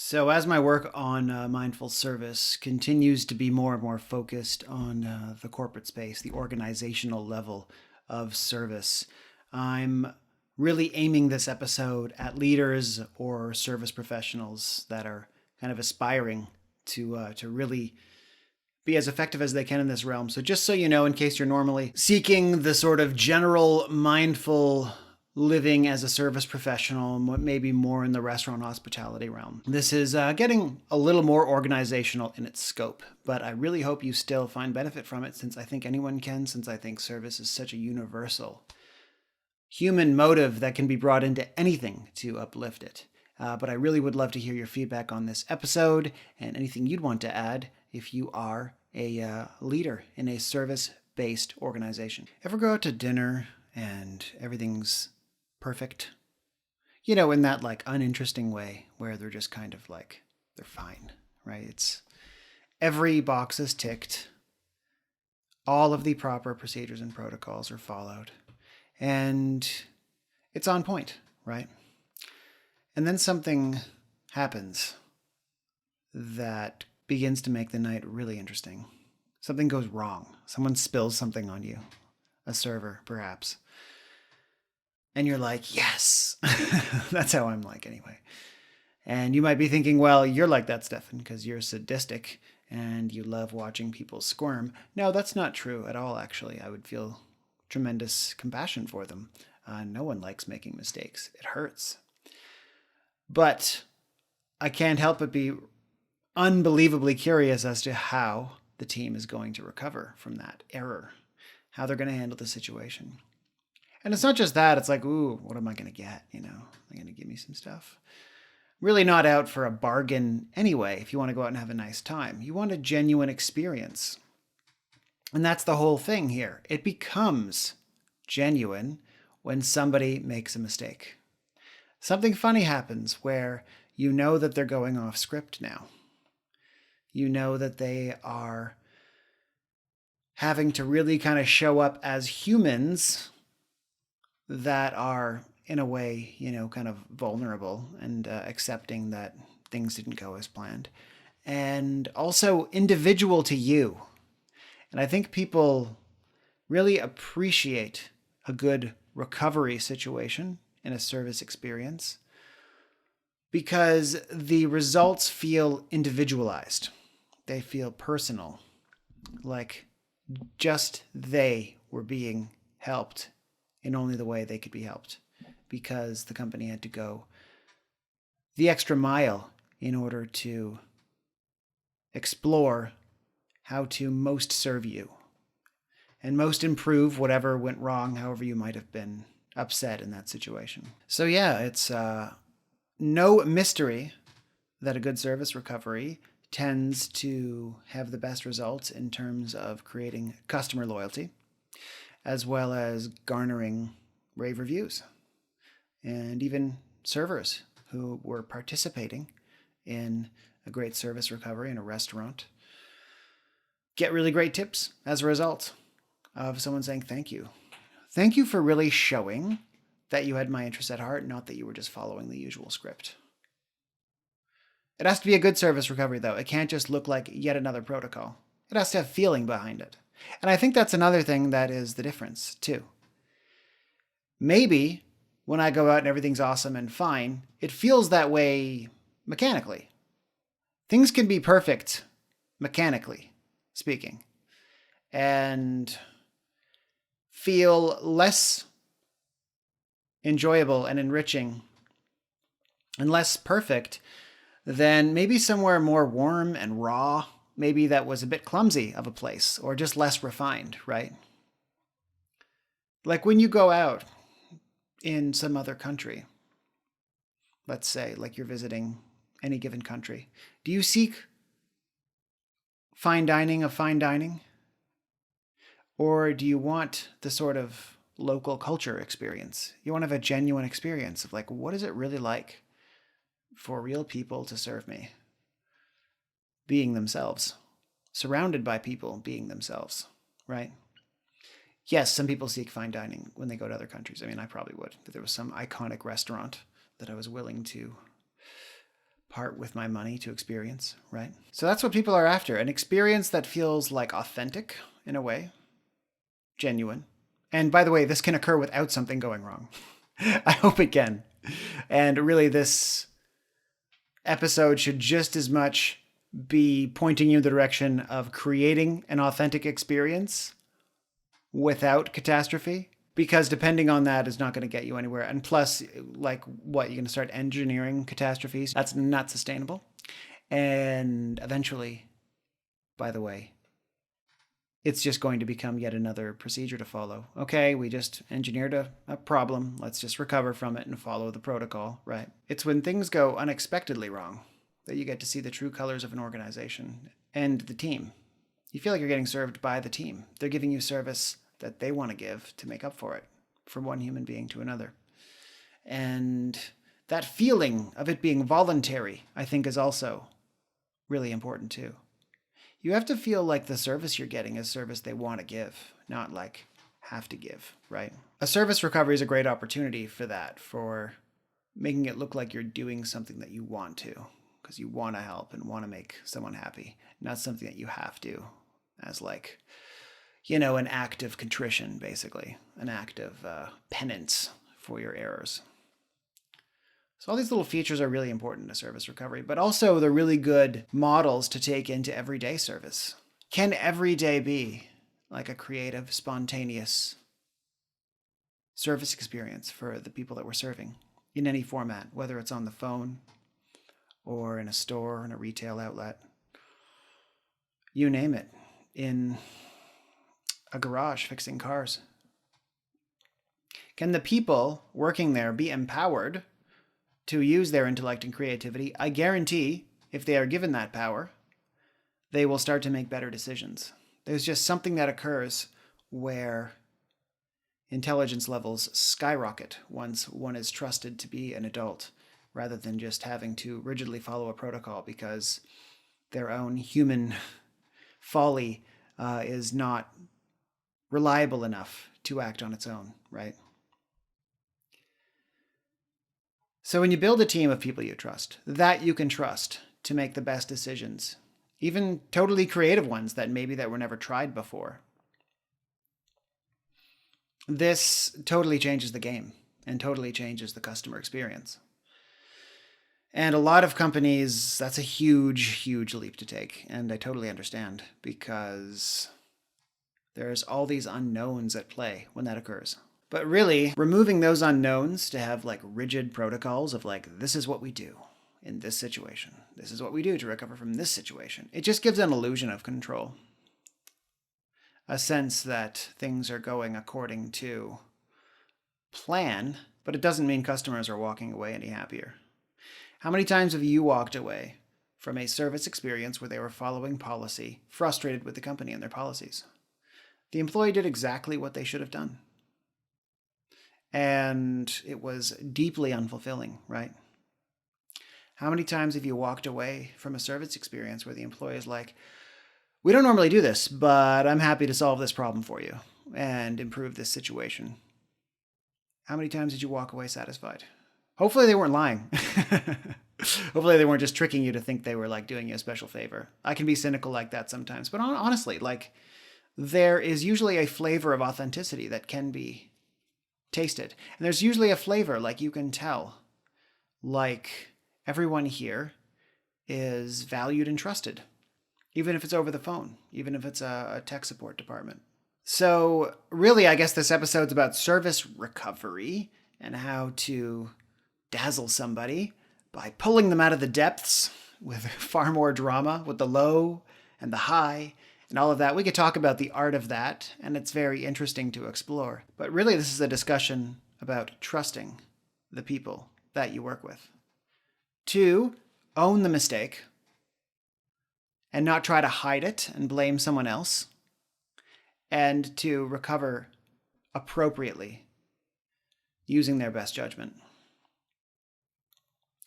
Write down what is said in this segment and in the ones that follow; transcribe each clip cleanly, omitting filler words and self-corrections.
So, as my work on mindful service continues to be more and more focused on the corporate space, the organizational level of service, I'm really aiming this episode at leaders or service professionals that are kind of aspiring to really be as effective as they can in this realm. So, just so you know, in case you're normally seeking the sort of general mindful living as a service professional, maybe more in the restaurant hospitality realm, this is getting a little more organizational in its scope. But I really hope you still find benefit from it, since I think anyone can, since I think service is such a universal human motive that can be brought into anything to uplift it. But I really would love to hear your feedback on this episode and anything you'd want to add if you are a leader in a service-based organization. Ever go out to dinner and everything's perfect? You know, in that like uninteresting way where they're just kind of like, they're fine, right? It's every box is ticked. All of the proper procedures and protocols are followed. And it's on point, right? And then something happens that begins to make the night really interesting. Something goes wrong. Someone spills something on you, a server, perhaps. And you're like, yes. That's how I'm like anyway. And you might be thinking, well, you're like that, Stefan, because you're sadistic and you love watching people squirm. No, that's not true at all, actually. I would feel tremendous compassion for them. No one likes making mistakes. It hurts. But I can't help but be unbelievably curious as to how the team is going to recover from that error, how they're going to handle the situation. And it's not just that. It's like, ooh, what am I going to get? You know, they're going to give me some stuff. Really not out for a bargain anyway, if you want to go out and have a nice time. You want a genuine experience. And that's the whole thing here. It becomes genuine when somebody makes a mistake. Something funny happens where you know that they're going off script now. You know that they are having to really kind of show up as humans that are, in a way, you know, kind of vulnerable and accepting that things didn't go as planned. And also individual to you. And I think people really appreciate a good recovery situation in a service experience because the results feel individualized. They feel personal, like just they were being helped in only the way they could be helped, because the company had to go the extra mile in order to explore how to most serve you and most improve whatever went wrong, however you might have been upset in that situation. So yeah, it's no mystery that a good service recovery tends to have the best results in terms of creating customer loyalty, as well as garnering rave reviews. And even servers who were participating in a great service recovery in a restaurant get really great tips as a result of someone saying thank you. Thank you for really showing that you had my interest at heart, not that you were just following the usual script. It has to be a good service recovery, though. It can't just look like yet another protocol. It has to have feeling behind it. And I think that's another thing that is the difference, too. Maybe when I go out and everything's awesome and fine, it feels that way mechanically. Things can be perfect mechanically speaking and feel less enjoyable and enriching and less perfect than maybe somewhere more warm and raw. Maybe that was a bit clumsy of a place or just less refined, right? Like when you go out in some other country, let's say, like you're visiting any given country, do you seek fine dining of fine dining? Or do you want the sort of local culture experience? You want to have a genuine experience of like, what is it really like for real people to serve me? Being themselves, surrounded by people being themselves, right? Yes, some people seek fine dining when they go to other countries. I mean, I probably would. If there was some iconic restaurant that I was willing to part with my money to experience, right? So that's what people are after, an experience that feels like authentic in a way, genuine. And by the way, this can occur without something going wrong. I hope it can. And really, this episode should just as much be pointing you in the direction of creating an authentic experience without catastrophe, because depending on that is not going to get you anywhere. And plus, like, what, you're going to start engineering catastrophes? That's not sustainable. And eventually, by the way, it's just going to become yet another procedure to follow. Okay, we just engineered a problem. Let's just recover from it and follow the protocol, right? It's when things go unexpectedly wrong that you get to see the true colors of an organization and the team. You feel like you're getting served by the team. They're giving you service that they want to give to make up for it, from one human being to another. And that feeling of it being voluntary, I think, is also really important too. You have to feel like the service you're getting is service they want to give, not like have to give, right? A service recovery is a great opportunity for that, for making it look like you're doing something that you want to, because you want to help and want to make someone happy, not something that you have to, as like, an act of contrition, basically, an act of penance for your errors. So all these little features are really important to service recovery, but also they're really good models to take into everyday service. Can every day be like a creative, spontaneous service experience for the people that we're serving in any format, whether it's on the phone or in a store, in a retail outlet, you name it, in a garage fixing cars? Can the people working there be empowered to use their intellect and creativity? I guarantee if they are given that power, they will start to make better decisions. There's just something that occurs where intelligence levels skyrocket once one is trusted to be an adult, rather than just having to rigidly follow a protocol because their own human folly is not reliable enough to act on its own, right? So when you build a team of people you trust, that you can trust to make the best decisions, even totally creative ones that were never tried before, this totally changes the game and totally changes the customer experience. And a lot of companies, that's a huge, huge leap to take. And I totally understand, because there's all these unknowns at play when that occurs. But really, removing those unknowns to have like rigid protocols of like, this is what we do in this situation, this is what we do to recover from this situation, it just gives an illusion of control. A sense that things are going according to plan, but it doesn't mean customers are walking away any happier. How many times have you walked away from a service experience where they were following policy, frustrated with the company and their policies? The employee did exactly what they should have done. And it was deeply unfulfilling, right? How many times have you walked away from a service experience where the employee is like, we don't normally do this, but I'm happy to solve this problem for you and improve this situation? How many times did you walk away satisfied? Hopefully they weren't lying. Hopefully they weren't just tricking you to think they were like doing you a special favor. I can be cynical like that sometimes, but honestly, like, there is usually a flavor of authenticity that can be tasted. And there's usually a flavor, like, you can tell, like, everyone here is valued and trusted, even if it's over the phone, even if it's a tech support department. So really, I guess this episode's about service recovery and how to dazzle somebody by pulling them out of the depths with far more drama, with the low and the high and all of that. We could talk about the art of that, and it's very interesting to explore. But really, this is a discussion about trusting the people that you work with. 2, own the mistake and not try to hide it and blame someone else. And to recover appropriately using their best judgment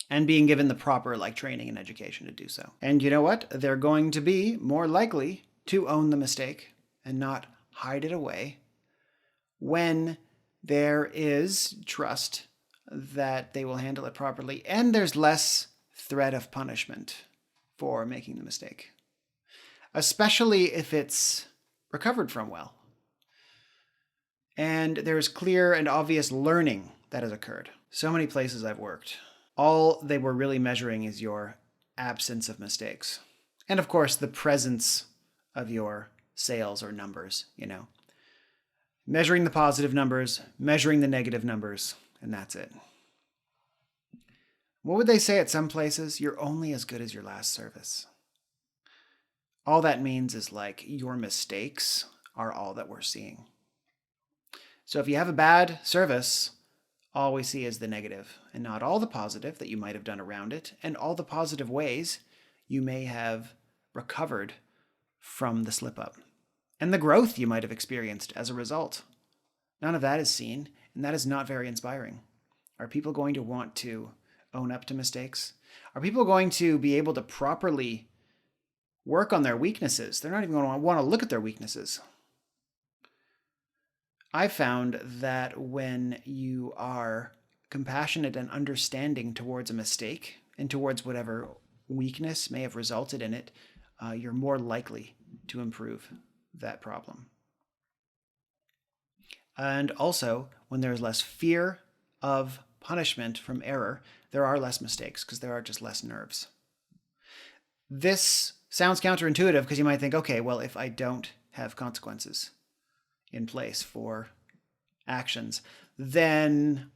and being given the proper training and education to do so. And you know what? They're going to be more likely to own the mistake and not hide it away when there is trust that they will handle it properly, and there's less threat of punishment for making the mistake, especially if it's recovered from well. And there's clear and obvious learning that has occurred. So many places I've worked, all they were really measuring is your absence of mistakes. And of course, the presence of your sales or numbers, Measuring the positive numbers, measuring the negative numbers, and that's it. What would they say at some places? You're only as good as your last service. All that means is like your mistakes are all that we're seeing. So if you have a bad service, all we see is the negative and not all the positive that you might have done around it and all the positive ways you may have recovered from the slip up and the growth you might have experienced as a result. None of that is seen, and that is not very inspiring. Are people going to want to own up to mistakes? Are people going to be able to properly work on their weaknesses? They're not even going to want to look at their weaknesses. I found that when you are compassionate and understanding towards a mistake and towards whatever weakness may have resulted in it, you're more likely to improve that problem. And also, when there's less fear of punishment from error, there are less mistakes because there are just less nerves. This sounds counterintuitive because you might think, okay, well, if I don't have consequences in place for actions, then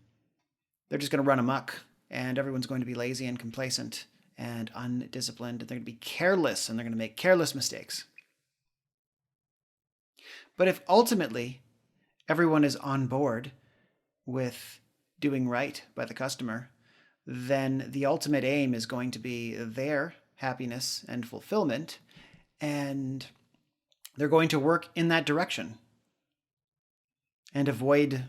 they're just going to run amok and everyone's going to be lazy and complacent and undisciplined. And they're going to be careless and they're going to make careless mistakes. But if ultimately everyone is on board with doing right by the customer, then the ultimate aim is going to be their happiness and fulfillment, and they're going to work in that direction and avoid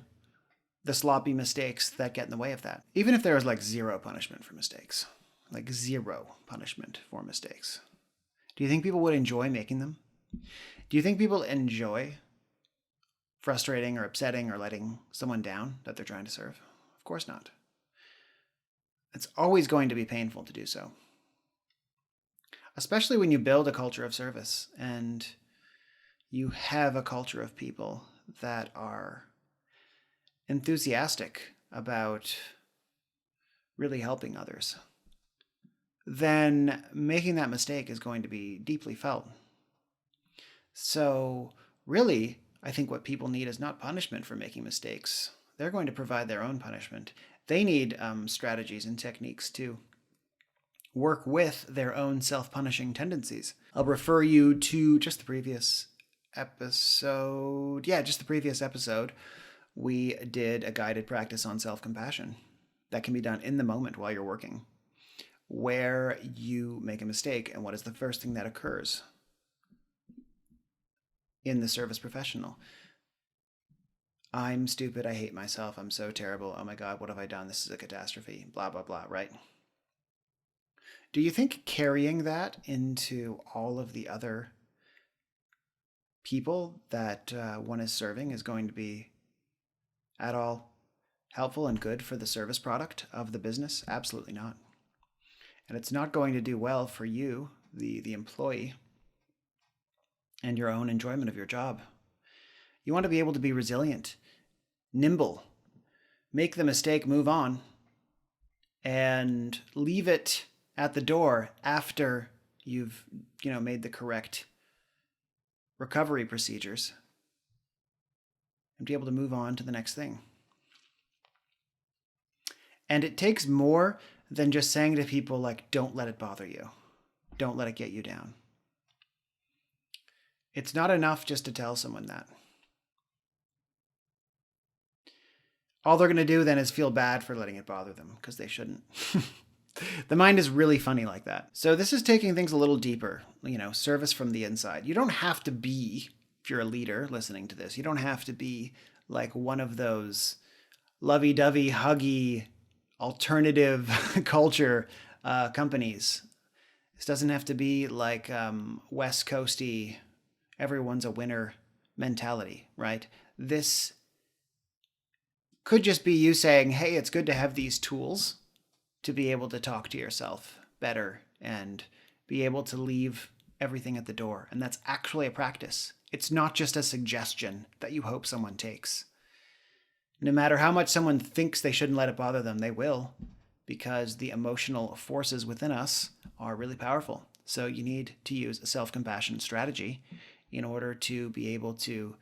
the sloppy mistakes that get in the way of that. Even if there is like zero punishment for mistakes, do you think people would enjoy making them? Do you think people enjoy frustrating or upsetting or letting someone down that they're trying to serve? Of course not. It's always going to be painful to do so. Especially when you build a culture of service and you have a culture of people that are enthusiastic about really helping others. Then making that mistake is going to be deeply felt. So really, I think what people need is not punishment for making mistakes. They're going to provide their own punishment. They need strategies and techniques to work with their own self-punishing tendencies. I'll refer you to just the previous episode. We did a guided practice on self-compassion that can be done in the moment while you're working, where you make a mistake and what is the first thing that occurs in the service professional. I'm stupid. I hate myself. I'm so terrible. Oh my God, what have I done? This is a catastrophe. Blah, blah, blah, right? Do you think carrying that into all of the other people that one is serving is going to be at all helpful and good for the service product of the business? Absolutely not. And it's not going to do well for you, the employee, and your own enjoyment of your job. You want to be able to be resilient, nimble, make the mistake, move on, and leave it at the door after you've, made the correct recovery procedures, and be able to move on to the next thing. And it takes more than just saying to people like, don't let it bother you. Don't let it get you down. It's not enough just to tell someone that. All they're going to do then is feel bad for letting it bother them, because they shouldn't. The mind is really funny like that. So this is taking things a little deeper, service from the inside. You don't have to be, if you're a leader listening to this, you don't have to be like one of those lovey-dovey, huggy, alternative culture companies. This doesn't have to be like West Coasty, everyone's a winner mentality, right? This could just be you saying, hey, it's good to have these tools to be able to talk to yourself better and be able to leave everything at the door. And that's actually a practice. It's not just a suggestion that you hope someone takes. No matter how much someone thinks they shouldn't let it bother them, they will, because the emotional forces within us are really powerful. So you need to use a self-compassion strategy in order to be able to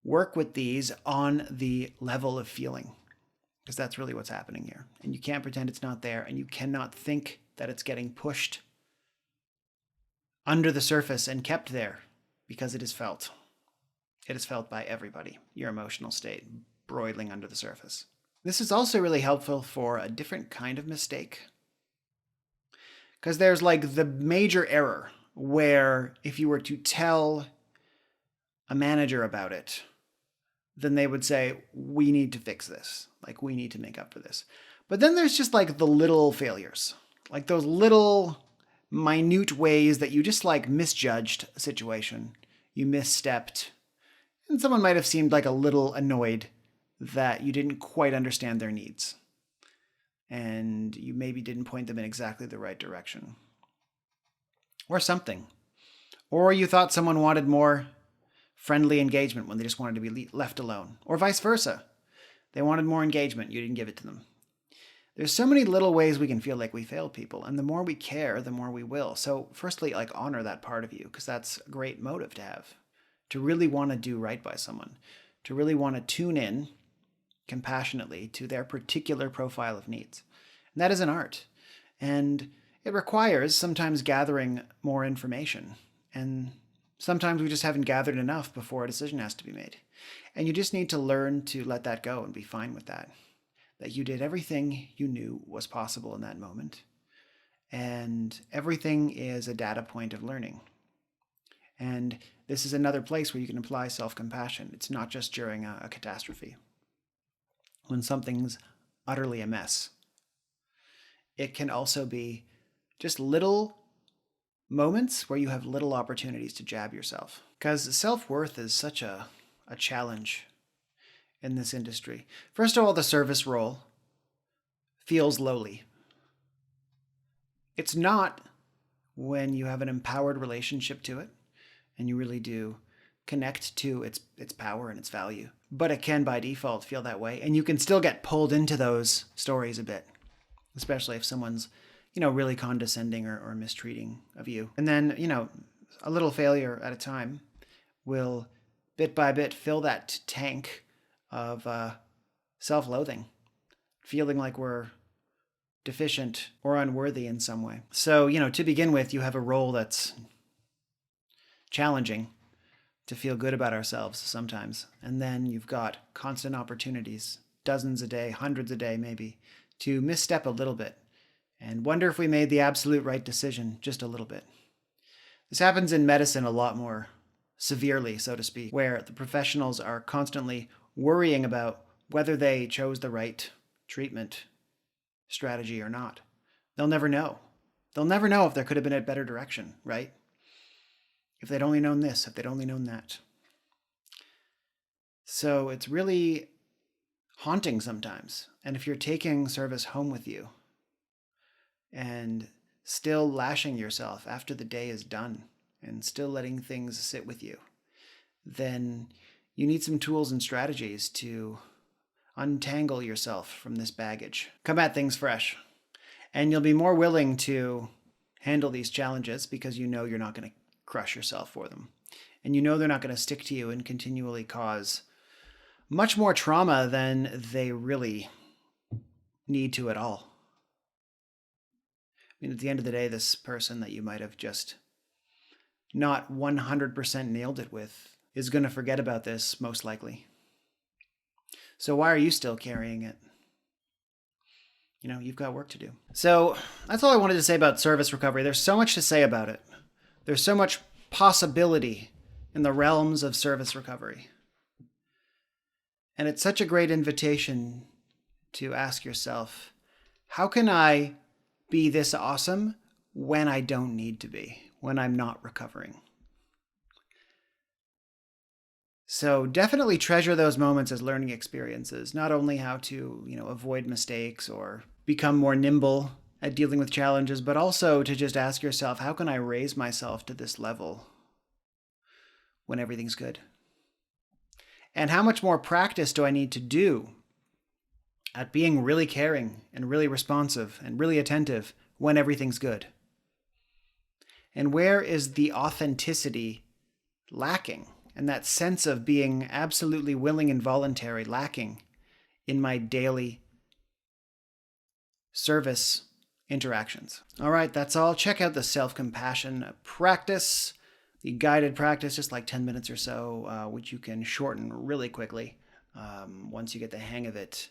work with these on the level of feeling, because that's really what's happening here. And you can't pretend it's not there, and you cannot think that it's getting pushed under the surface and kept there, because it is felt. It is felt by everybody, your emotional state broiling under the surface. This is also really helpful for a different kind of mistake, because there's like the major error where if you were to tell a manager about it, then they would say, we need to fix this. Like, we need to make up for this. But then there's just like the little failures, like those little minute ways that you just like misjudged a situation. You misstepped. And someone might have seemed like a little annoyed that you didn't quite understand their needs. And you maybe didn't point them in exactly the right direction. Or something. Or you thought someone wanted more friendly engagement when they just wanted to be left alone. Or vice versa. They wanted more engagement, you didn't give it to them. There's so many little ways we can feel like we failed people, and the more we care, the more we will. So firstly, like, honor that part of you, because that's a great motive to have. To really want to do right by someone. To really want to tune in compassionately to their particular profile of needs. And that is an art. And it requires sometimes gathering more information. And sometimes we just haven't gathered enough before a decision has to be made. And you just need to learn to let that go and be fine with that. That you did everything you knew was possible in that moment. And everything is a data point of learning. And this is another place where you can apply self-compassion. It's not just during a catastrophe. When something's utterly a mess. It can also be just little moments where you have little opportunities to jab yourself. Because self-worth is such a challenge in this industry. First of all, the service role feels lowly. It's not when you have an empowered relationship to it and you really do connect to its power and its value. But it can by default feel that way, and you can still get pulled into those stories a bit, especially if someone's, really condescending or mistreating of you. And then, a little failure at a time will bit by bit fill that tank of self-loathing, feeling like we're deficient or unworthy in some way. So, to begin with, you have a role that's challenging to feel good about ourselves sometimes. And then you've got constant opportunities, dozens a day, hundreds a day maybe, to misstep a little bit and wonder if we made the absolute right decision just a little bit. This happens in medicine a lot more severely, so to speak, where the professionals are constantly worrying about whether they chose the right treatment strategy or not. They'll never know. They'll never know if there could have been a better direction, right? If they'd only known this, if they'd only known that. So it's really haunting sometimes. And if you're taking service home with you and still lashing yourself after the day is done and still letting things sit with you, then you need some tools and strategies to untangle yourself from this baggage. Come at things fresh. And you'll be more willing to handle these challenges because you know you're not going to crush yourself for them. And you know they're not going to stick to you and continually cause much more trauma than they really need to at all. I mean, at the end of the day, this person that you might have just not 100% nailed it with is going to forget about this, most likely. So why are you still carrying it? You've got work to do. So that's all I wanted to say about service recovery. There's so much to say about it. There's so much possibility in the realms of service recovery. And it's such a great invitation to ask yourself, how can I be this awesome when I don't need to be, when I'm not recovering? So definitely treasure those moments as learning experiences, not only how to, avoid mistakes or become more nimble at dealing with challenges, but also to just ask yourself, how can I raise myself to this level when everything's good? And how much more practice do I need to do at being really caring and really responsive and really attentive when everything's good? And where is the authenticity lacking, and that sense of being absolutely willing and voluntary lacking in my daily service interactions? All right, that's all. Check out the self-compassion practice, the guided practice, just like 10 minutes or so, which you can shorten really quickly once you get the hang of it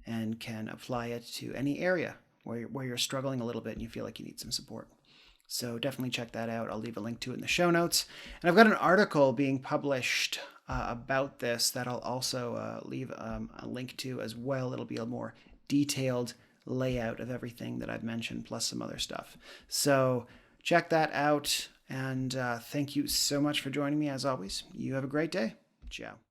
and can apply it to any area where you're struggling a little bit and you feel like you need some support. So definitely check that out. I'll leave a link to it in the show notes. And I've got an article being published about this that I'll also leave a link to as well. It'll be a more detailed layout of everything that I've mentioned, plus some other stuff. So check that out. And thank you so much for joining me, as always. You have a great day. Ciao.